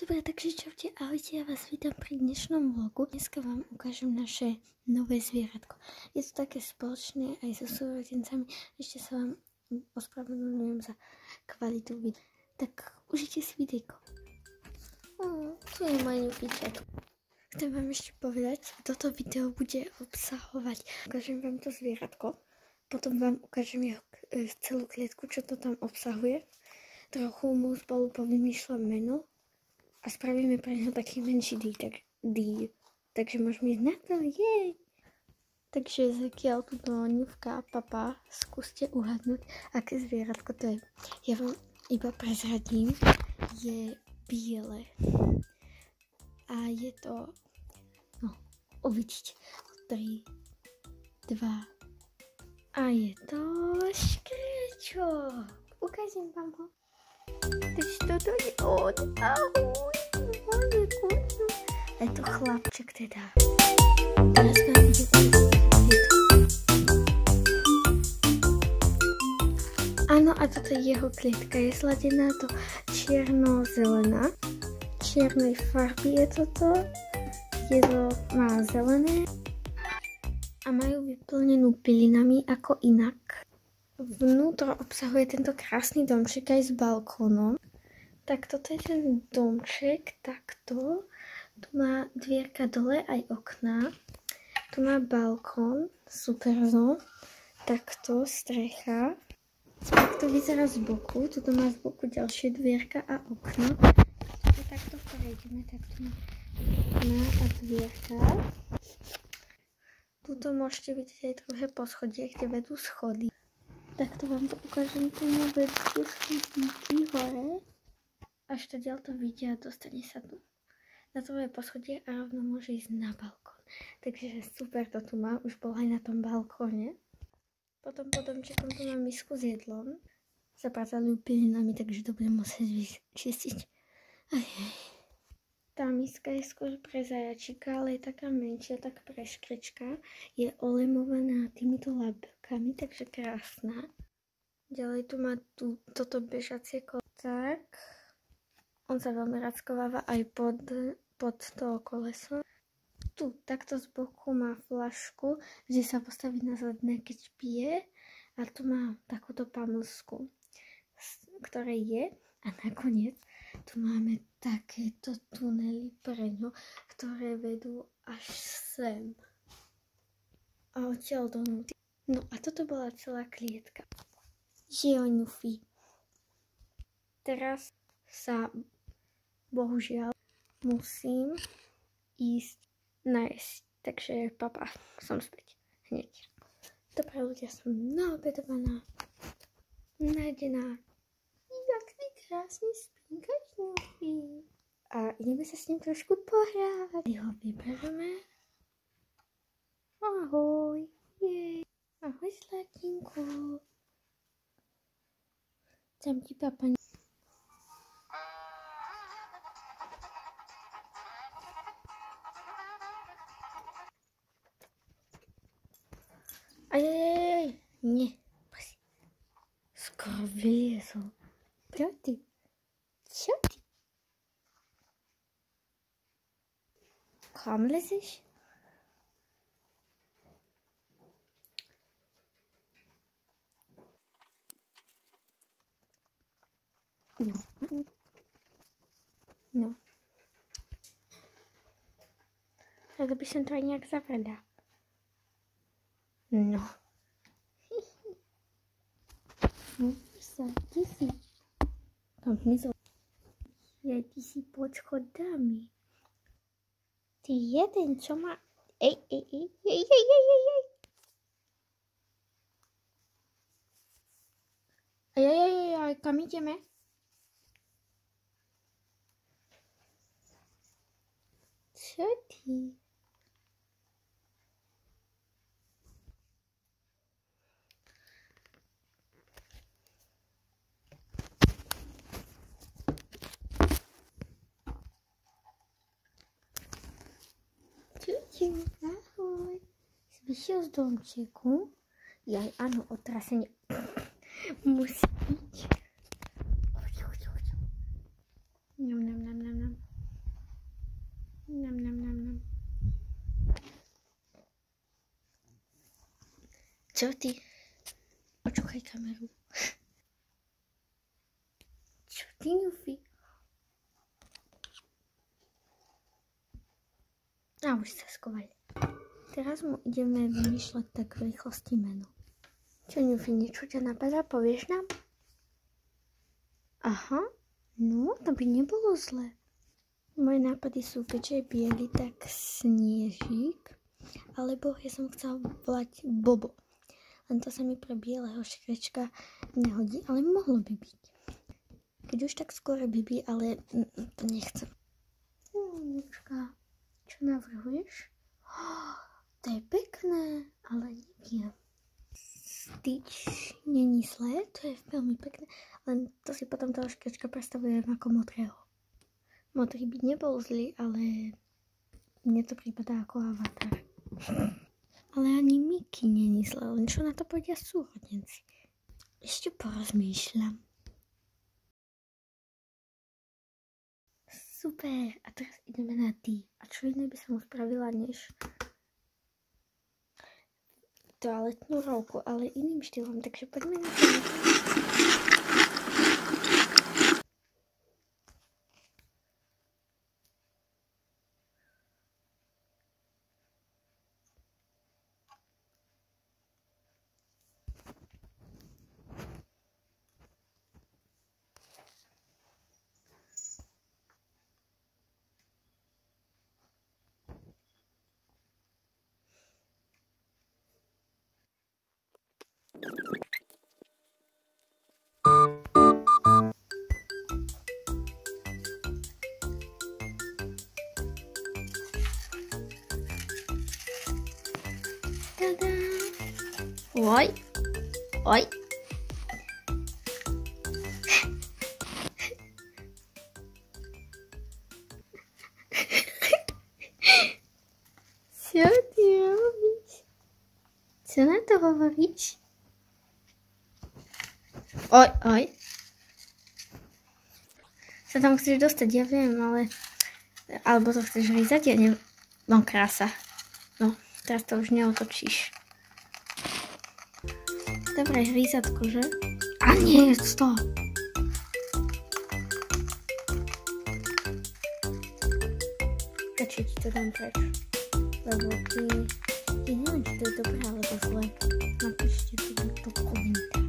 Dobre, takže čaute, ahojte, ja vás vítam pri dnešnom vlogu. Dneska vám ukážem naše nové zvieratko. Je to také spoločné aj so súrodencami. Ešte sa vám ospravedlňujem za kvalitu videa. Tak užite si videjko. Tu je môj ňupiček. Chcem vám ešte povedať, toto video bude obsahovať. Ukážem vám to zvieratko. Potom vám ukážem jeho celú klietku, čo to tam obsahuje. Trochu mu spolu povymýšľam meno. A spravíme pre neho taký menší D. Takže môžeme ísť na to, jej! Takže zakiaľ tu do ňuvka a papa, skúste uhadnúť, aké zvieratko to je. Ja vám iba prezradím, je biele. A je to, no, uvidíte. 3, 2 a je to škrečok. Ukážem vám ho. Takže toto je on. Ahoj, moje kurzu. Je to chlapček teda. Teraz vám ide áno, a toto je jeho klietka. Je sladená to čierno-zelená. Čiernej farby je toto. Má zelené. A majú vyplnenú pilinami ako inak. Vnútro obsahuje tento krásny domček aj s balkónom. Tak toto je ten domček, takto. Tu má dvierka dole, aj okná. Tu má balkón, superzo. Takto, strecha. Takto vyzerá z boku. Tuto má z boku ďalšie dvierka a okno. Tu takto prejdeme, takto má okná a dvierka. Tuto môžete vidieť aj druhé poschodie, kde vedú schody. Takto vám to ukážem, tu na vedku schodíky hore. Až to ďal to vidia a dostane sa tu na druhé poschodie a rovno môže ísť na balkón. Takže super to tu má, už bol aj na tom balkóne. Potom pod domčekom tu má misku s jedlom. Zapracali ju pilinami, takže to budem musieť vyčistiť. Tá miska je skôr pre zajačika, ale je taká menšia, tak pre škrečka. Je olemovaná týmito labelkami, takže krásna. Ďalej tu má toto bežacie kolo. Tak. On sa veľmi rád schováva aj pod to koleso. Tu takto z boku má flašku, kde sa postaví na zadné, keď pije. A tu má takúto pamlsku, ktoré je. A nakoniec tu máme takéto tunely pre ňu, ktoré vedú až sem. A odtiaľ donúti. No a toto bola celá klietka. Ňufi. Teraz sa bohužiaľ musím ísť nájsť. Takže papa, som späť. Hneď. Dobre ľudia, som naobedovaná. Nájdená. Jak ty krásne spínkaš, Ňufi. A ideme sa s ním trošku pohrávať. Ho vybereme. Ahoj. Jej. Ahoj, sladkinku. Chcem ti papa. Ajajajaj. Nie. Skoro vyliezol. Čo ty? Čo ty? Kam lezeš? No. Tak by som to aj nejak zavrela. No. Ty si. Kam zmizol? Ty si pod schodami. Ty jeden, čo má... Ej. Ej, kam ideme? Čo ty? Ahoj. Si vyšiel z domčeku? Jaj, áno, otrasenie. Musí byť. Choď. Nam. Čo ty? Očúchaj kameru. Čo ty, Nufi? A už sa skovali. Teraz mu ideme vymýšľať tak v rýchlosti meno. Čo, Nufi, niečo ťa napadá? Povieš nám? Aha, no, to by nebolo zlé. Moje nápady sú, keďže je biely, tak Sniežík, alebo ja som chcela volať Bobo. Len to sa mi pre bieleho škrečka nehodí, ale mohlo by byť. Keď už tak skoro Bibi, ale to nechcem. Nička, čo navrhuješ? To je pekné, ale neviem. Stitch není zlé, to je veľmi pekné, len to si potom toho škrečka predstavujem ako modrého. Modrý by nebol zlý, ale mne to prípadá ako avatar. Ale ani Mickey není zlé, len čo na to povedia súrodenci. Ešte porozmýšľam. Super, a teraz ideme na ty. A čo iné by som spravila než toaletnú rolku, ale iným štýlom, takže poďme na to. Tada! Oj, oj. Co ty robíš? Co na to hovoríš? Oj, oj. Sa tam chceš dostať, ja viem, ale... Alebo to chceš rýzať, ja neviem. No, krása. No, teraz to už neotočíš. Dobre, hrízatko, že? A nie, stop. Stačí ti to dám preč. Lebo ty... Ja neviem, či to je dobré alebo zlé. Napíšte to do komentára.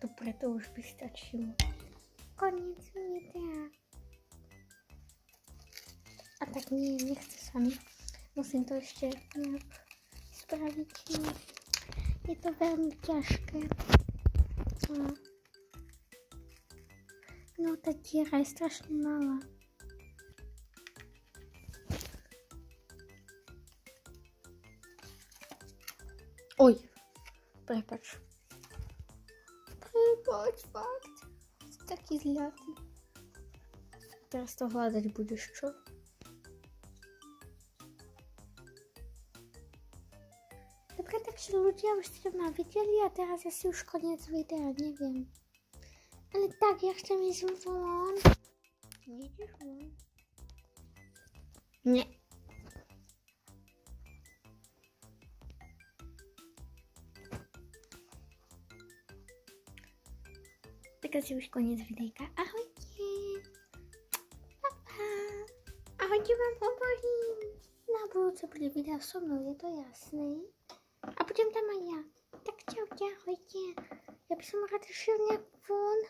Dobre, to už by stačilo. Koniec videa. A tak nie, nechce sa mi. Musím to ešte nejak spraviť. Je to veľmi ťažké. No, tá diera je strašne malá. Oj, prepáč. Prepač, fakt. Si taký zľatý. Teraz to hľadať budeš, čo? Dobre, takže ľudia už ste ma videli a teraz asi už koniec videa, neviem. Ale tak, ja chcem ísť von. Nejdeš von? Nie. Tak asi už koniec videjka. Ahojte. Pa. Ahojte vám hovorím. Na budúce bude video so mnou, je to jasné. A budem tam aj ja. Tak čaute, ahojte. Ja by som rád išiel nejak von.